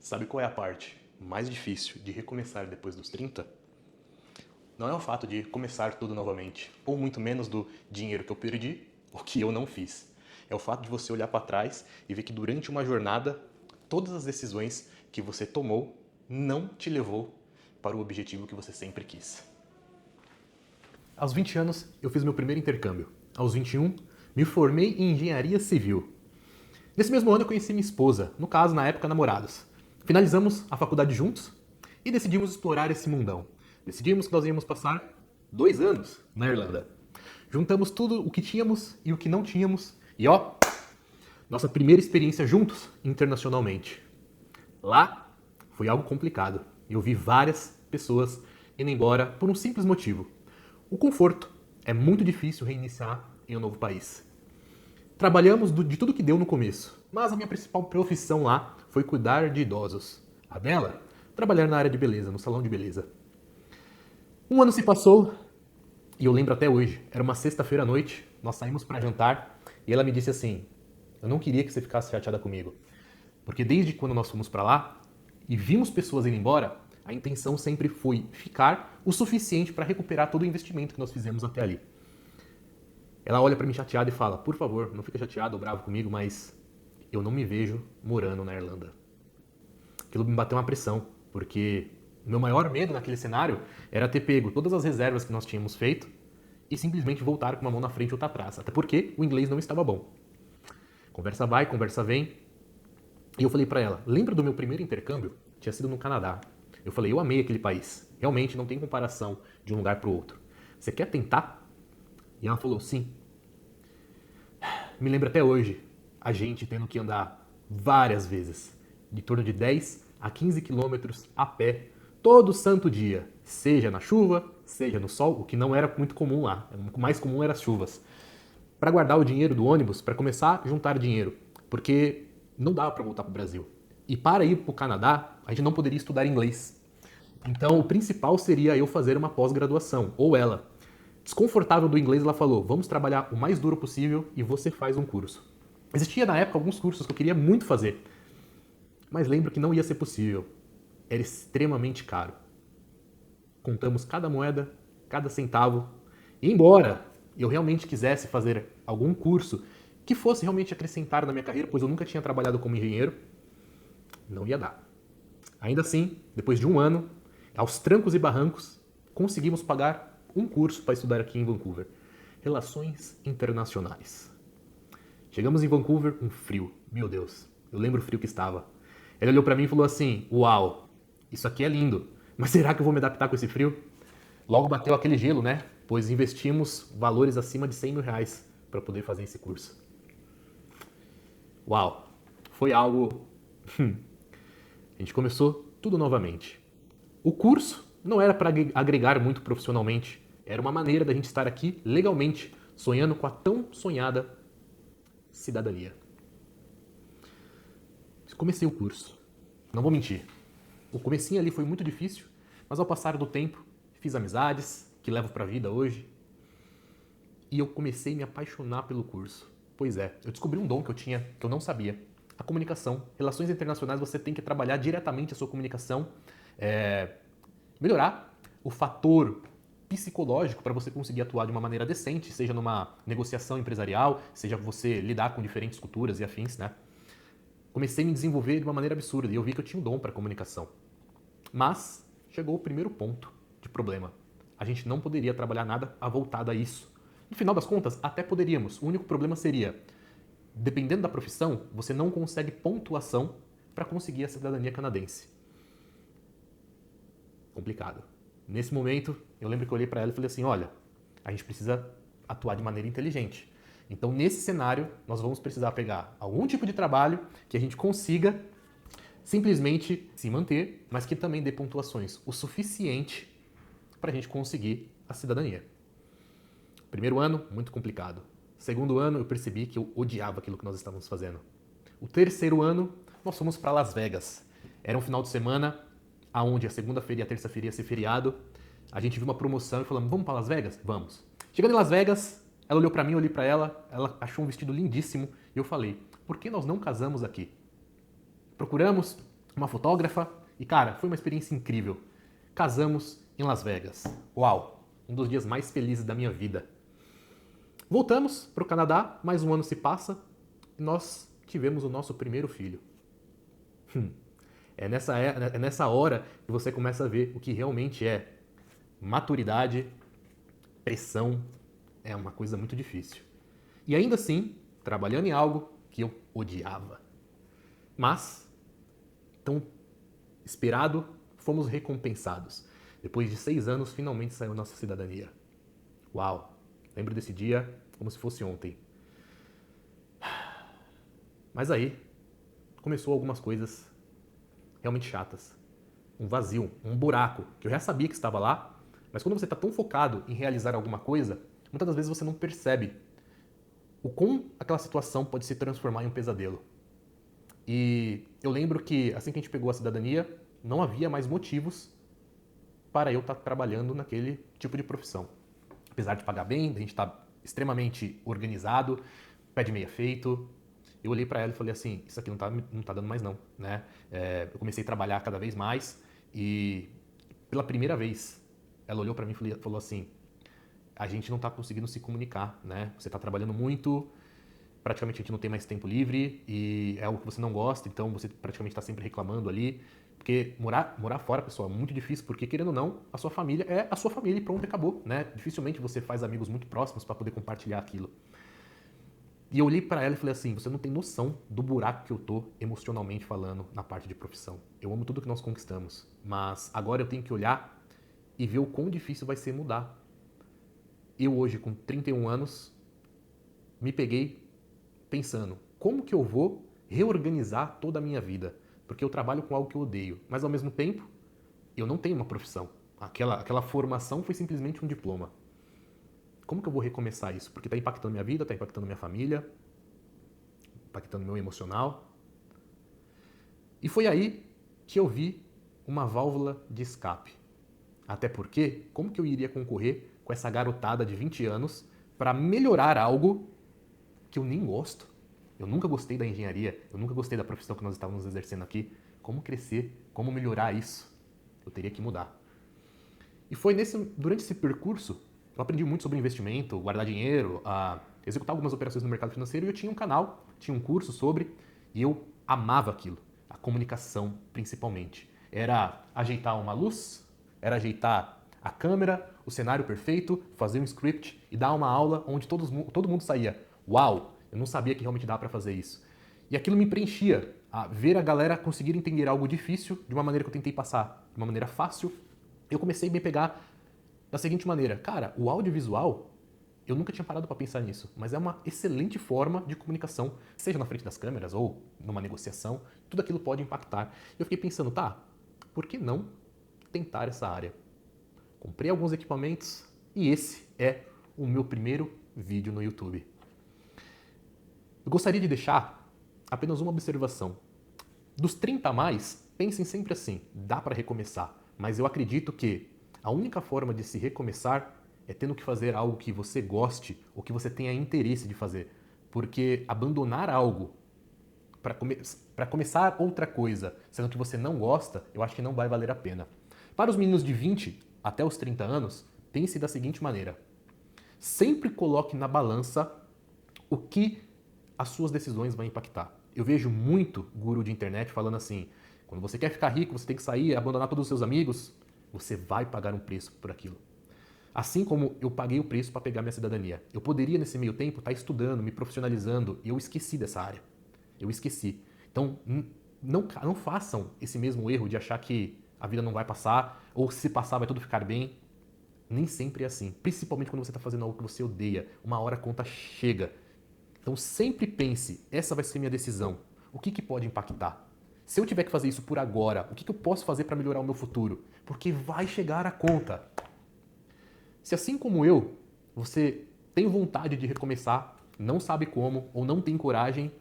Sabe qual é a parte mais difícil de recomeçar depois dos 30? Não é o fato de começar tudo novamente, ou muito menos do dinheiro que eu perdi ou que eu não fiz. É o fato de você olhar para trás e ver que durante uma jornada, todas as decisões que você tomou não te levou para o objetivo que você sempre quis. Aos 20 anos, eu fiz meu primeiro intercâmbio. Aos 21, me formei em engenharia civil. Nesse mesmo ano eu conheci minha esposa, no caso, na época, namorados. Finalizamos a faculdade juntos e decidimos explorar esse mundão. Decidimos que nós íamos passar 2 anos na Irlanda. Juntamos tudo o que tínhamos e o que não tínhamos e ó, nossa primeira experiência juntos internacionalmente. Lá foi algo complicado. Eu vi várias pessoas indo embora por um simples motivo. O conforto. É muito difícil reiniciar em um novo país. Trabalhamos de tudo que deu no começo, mas a minha principal profissão lá foi cuidar de idosos. A dela, trabalhar na área de beleza, no salão de beleza. Um ano se passou e eu lembro até hoje. Era uma sexta-feira à noite, nós saímos para jantar e ela me disse assim: eu não queria que você ficasse chateada comigo, porque desde quando nós fomos para lá e vimos pessoas indo embora, a intenção sempre foi ficar o suficiente para recuperar todo o investimento que nós fizemos até ali. Ela olha para mim chateada e fala: por favor, não fica chateado ou bravo comigo, mas eu não me vejo morando na Irlanda. Aquilo me bateu uma pressão, porque o meu maior medo naquele cenário era ter pego todas as reservas que nós tínhamos feito e simplesmente voltar com uma mão na frente e outra atrás. Até porque o inglês não estava bom. Conversa vai, conversa vem. E eu falei para ela: lembra do meu primeiro intercâmbio? Tinha sido no Canadá. Eu falei: eu amei aquele país. Realmente não tem comparação de um lugar para o outro. Você quer tentar? E ela falou: sim. Me lembro até hoje a gente tendo que andar várias vezes, de torno de 10 a 15 quilômetros a pé, todo santo dia, seja na chuva, seja no sol, o que não era muito comum lá. O mais comum eram as chuvas. Para guardar o dinheiro do ônibus, para começar a juntar dinheiro, porque não dava para voltar para o Brasil. E para ir para o Canadá, a gente não poderia estudar inglês. Então, o principal seria eu fazer uma pós-graduação, ou ela. Desconfortável do inglês, ela falou: vamos trabalhar o mais duro possível e você faz um curso. Existia na época alguns cursos que eu queria muito fazer, mas lembro que não ia ser possível. Era extremamente caro. Contamos cada moeda, cada centavo. E embora eu realmente quisesse fazer algum curso que fosse realmente acrescentar na minha carreira, pois eu nunca tinha trabalhado como engenheiro, não ia dar. Ainda assim, depois de um ano, aos trancos e barrancos, conseguimos pagar um curso para estudar aqui em Vancouver. Relações Internacionais. Chegamos em Vancouver, um frio. Meu Deus, eu lembro o frio que estava. Ele olhou para mim e falou assim: uau, isso aqui é lindo, mas será que eu vou me adaptar com esse frio? Logo bateu aquele gelo, né? Pois investimos valores acima de 100 mil reais para poder fazer esse curso. Uau, foi algo... A gente começou tudo novamente. O curso não era para agregar muito profissionalmente, era uma maneira da gente estar aqui legalmente, sonhando com a tão sonhada cidadania. Comecei o curso. Não vou mentir. O comecinho ali foi muito difícil, mas ao passar do tempo, fiz amizades que levo para a vida hoje. E eu comecei a me apaixonar pelo curso. Pois é, eu descobri um dom que eu tinha, que eu não sabia. A comunicação. Relações internacionais, você tem que trabalhar diretamente a sua comunicação, melhorar o fator psicológico para você conseguir atuar de uma maneira decente, seja numa negociação empresarial, seja você lidar com diferentes culturas e afins, né? Comecei a me desenvolver de uma maneira absurda e eu vi que eu tinha um dom para comunicação. Mas chegou o primeiro ponto de problema. A gente não poderia trabalhar nada voltado a isso. No final das contas, até poderíamos. O único problema seria, dependendo da profissão, você não consegue pontuação para conseguir a cidadania canadense. Complicado. Nesse momento, eu lembro que eu olhei para ela e falei assim: olha, a gente precisa atuar de maneira inteligente. Então, nesse cenário, nós vamos precisar pegar algum tipo de trabalho que a gente consiga simplesmente se manter, mas que também dê pontuações o suficiente para a gente conseguir a cidadania. Primeiro ano, muito complicado. Segundo ano, eu percebi que eu odiava aquilo que nós estávamos fazendo. O terceiro ano, nós fomos para Las Vegas. Era um final de semana onde a segunda-feira e a terça-feira ia ser feriado. A gente viu uma promoção e falamos: vamos para Las Vegas? Vamos. Chegando em Las Vegas, ela olhou para mim, eu olhei para ela achou um vestido lindíssimo e eu falei: por que nós não casamos aqui? Procuramos uma fotógrafa e, cara, foi uma experiência incrível. Casamos em Las Vegas. Uau! Um dos dias mais felizes da minha vida. Voltamos para o Canadá, mais um ano se passa e nós tivemos o nosso primeiro filho. É nessa hora que você começa a ver o que realmente é maturidade, pressão, é uma coisa muito difícil. E ainda assim, trabalhando em algo que eu odiava. Mas, tão esperado, fomos recompensados. Depois de 6 anos, finalmente saiu nossa cidadania. Uau! Lembro desse dia como se fosse ontem. Mas aí, começou algumas coisas realmente chatas. Um vazio, um buraco, que eu já sabia que estava lá, mas quando você está tão focado em realizar alguma coisa, muitas das vezes você não percebe o como aquela situação pode se transformar em um pesadelo. E eu lembro que assim que a gente pegou a cidadania, não havia mais motivos para eu estar trabalhando naquele tipo de profissão. Apesar de pagar bem, a gente estar extremamente organizado, pé de meia feito, eu olhei para ela e falei assim, isso aqui não tá dando mais não, né? Eu comecei a trabalhar cada vez mais e pela primeira vez ela olhou para mim e falou assim, a gente não tá conseguindo se comunicar, né? Você tá trabalhando muito, praticamente a gente não tem mais tempo livre e é algo que você não gosta, então você praticamente está sempre reclamando ali. Porque morar fora, pessoal, é muito difícil, porque querendo ou não, a sua família é a sua família e pronto, acabou, né? Dificilmente você faz amigos muito próximos para poder compartilhar aquilo. E eu olhei para ela e falei assim, você não tem noção do buraco que eu tô emocionalmente falando na parte de profissão. Eu amo tudo que nós conquistamos, mas agora eu tenho que olhar e ver o quão difícil vai ser mudar. Eu hoje, com 31 anos, me peguei pensando, como que eu vou reorganizar toda a minha vida? Porque eu trabalho com algo que eu odeio, mas ao mesmo tempo, eu não tenho uma profissão. Aquela formação foi simplesmente um diploma. Como que eu vou recomeçar isso? Porque está impactando minha vida, está impactando minha família, impactando meu emocional. E foi aí que eu vi uma válvula de escape. Até porque, como que eu iria concorrer com essa garotada de 20 anos para melhorar algo que eu nem gosto? Eu nunca gostei da engenharia, eu nunca gostei da profissão que nós estávamos exercendo aqui. Como crescer? Como melhorar isso? Eu teria que mudar. E foi durante esse percurso, eu aprendi muito sobre investimento, guardar dinheiro, executar algumas operações no mercado financeiro e eu tinha um canal, tinha um curso sobre, e eu amava aquilo. A comunicação, principalmente. Era ajeitar uma luz, era ajeitar a câmera, o cenário perfeito, fazer um script e dar uma aula onde todo mundo saía. Uau! Eu não sabia que realmente dava para fazer isso. E aquilo me preenchia, a ver a galera conseguir entender algo difícil de uma maneira que eu tentei passar, de uma maneira fácil. Eu comecei a me pegar da seguinte maneira, cara, o audiovisual, eu nunca tinha parado para pensar nisso, mas é uma excelente forma de comunicação, seja na frente das câmeras ou numa negociação, tudo aquilo pode impactar. Eu fiquei pensando, tá, por que não tentar essa área? Comprei alguns equipamentos e esse é o meu primeiro vídeo no YouTube. Eu gostaria de deixar apenas uma observação. Dos 30 a mais, pensem sempre assim, dá para recomeçar, mas eu acredito que a única forma de se recomeçar é tendo que fazer algo que você goste ou que você tenha interesse de fazer. Porque abandonar algo para começar outra coisa, sendo que você não gosta, eu acho que não vai valer a pena. Para os meninos de 20 até os 30 anos, pense da seguinte maneira. Sempre coloque na balança o que as suas decisões vão impactar. Eu vejo muito guru de internet falando assim, quando você quer ficar rico, você tem que sair, abandonar todos os seus amigos, você vai pagar um preço por aquilo. Assim como eu paguei o preço para pegar minha cidadania. Eu poderia, nesse meio tempo, estar estudando, me profissionalizando, e eu esqueci dessa área. Eu esqueci. Então, não façam esse mesmo erro de achar que a vida não vai passar, ou se passar vai tudo ficar bem. Nem sempre é assim. Principalmente quando você está fazendo algo que você odeia. Uma hora a conta chega. Então sempre pense, essa vai ser minha decisão. O que pode impactar? Se eu tiver que fazer isso por agora, o que eu posso fazer para melhorar o meu futuro? Porque vai chegar a conta. Se assim como eu, você tem vontade de recomeçar, não sabe como ou não tem coragem,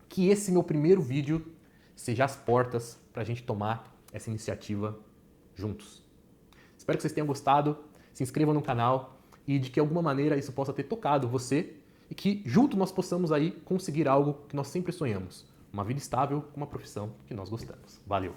que esse meu primeiro vídeo seja as portas para a gente tomar essa iniciativa juntos. Espero que vocês tenham gostado, se inscrevam no canal e de que alguma maneira isso possa ter tocado você e que junto nós possamos aí conseguir algo que nós sempre sonhamos. uma vida estável com uma profissão que nós gostamos. Valeu!